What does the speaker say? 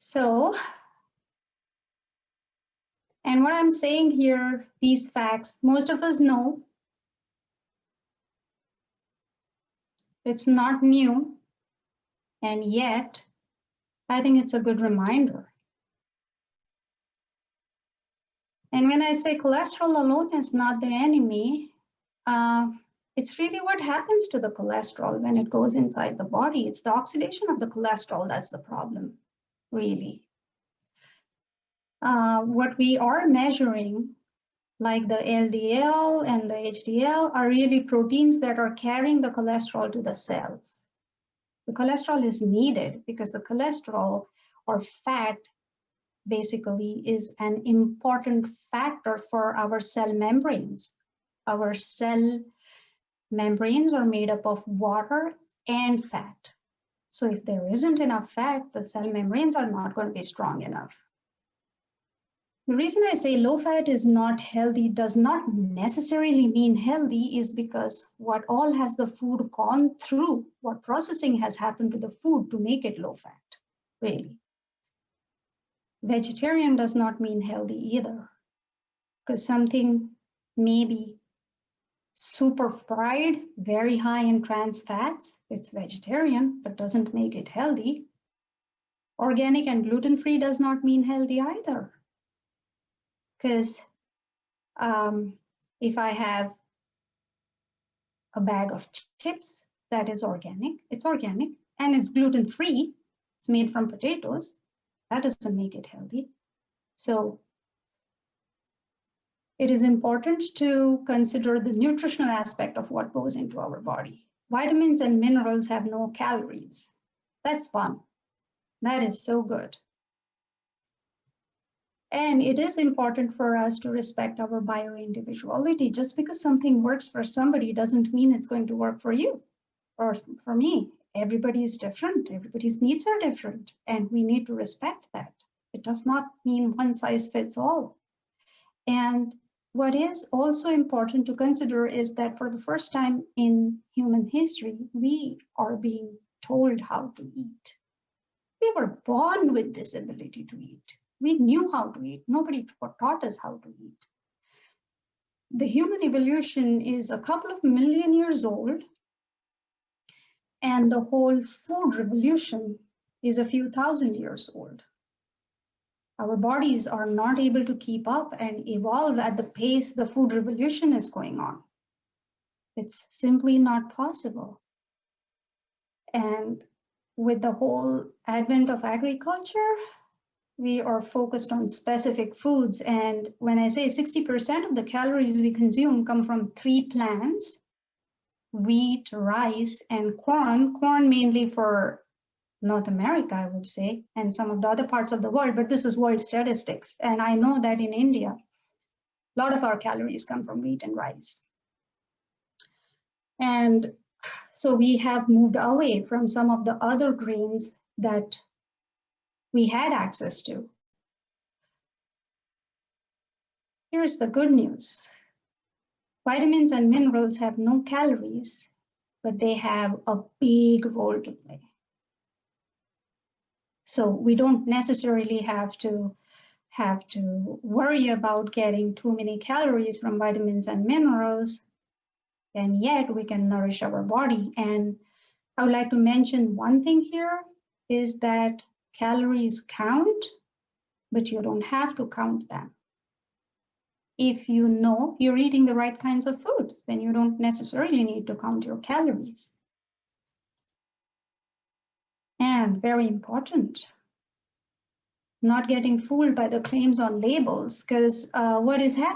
So, and what I'm saying here, these facts, most of us know. It's not new, and yet I think it's a good reminder. And when I say cholesterol alone is not the enemy, it's really what happens to the cholesterol when it goes inside the body. It's the oxidation of the cholesterol that's the problem, really. What we are measuring, like the LDL and the HDL, are really proteins that are carrying the cholesterol to the cells. The cholesterol is needed because the cholesterol or fat basically is an important factor for our cell membranes. Our cell membranes are made up of water and fat. So if there isn't enough fat, the cell membranes are not going to be strong enough. The reason I say low fat is not healthy does not necessarily mean healthy is because what all has the food gone through, what processing has happened to the food to make it low fat, really. Vegetarian does not mean healthy either, because something may be super fried, very high in trans fats, it's vegetarian, but doesn't make it healthy. Organic and gluten-free does not mean healthy either. Because if I have a bag of chips that is organic, and it's gluten-free, it's made from potatoes, that doesn't make it healthy. So it is important to consider the nutritional aspect of what goes into our body. Vitamins and minerals have no calories. That's fun. That is so good. And it is important for us to respect our bio-individuality. Just because something works for somebody doesn't mean it's going to work for you or for me. Everybody is different. Everybody's needs are different, and we need to respect that. It does not mean one size fits all. And what is also important to consider is that for the first time in human history, we are being told how to eat. We were born with this ability to eat. We knew how to eat. Nobody taught us how to eat. The human evolution is a couple of million years old, and the whole food revolution is a few thousand years old. Our bodies are not able to keep up and evolve at the pace the food revolution is going on. It's simply not possible. And with the whole advent of agriculture, we are focused on specific foods. And when I say 60% of the calories we consume come from 3 plants, wheat, rice, and corn mainly for North America, I would say, and some of the other parts of the world, but this is world statistics. And I know that in India, a lot of our calories come from wheat and rice. And so we have moved away from some of the other grains that we had access to. Here's the good news. Vitamins and minerals have no calories, but they have a big role to play. So we don't necessarily have to worry about getting too many calories from vitamins and minerals, and yet we can nourish our body. And I would like to mention one thing here is that calories count, but you don't have to count them. If you know you're eating the right kinds of foods, then you don't necessarily need to count your calories. And very important, not getting fooled by the claims on labels, because what is happening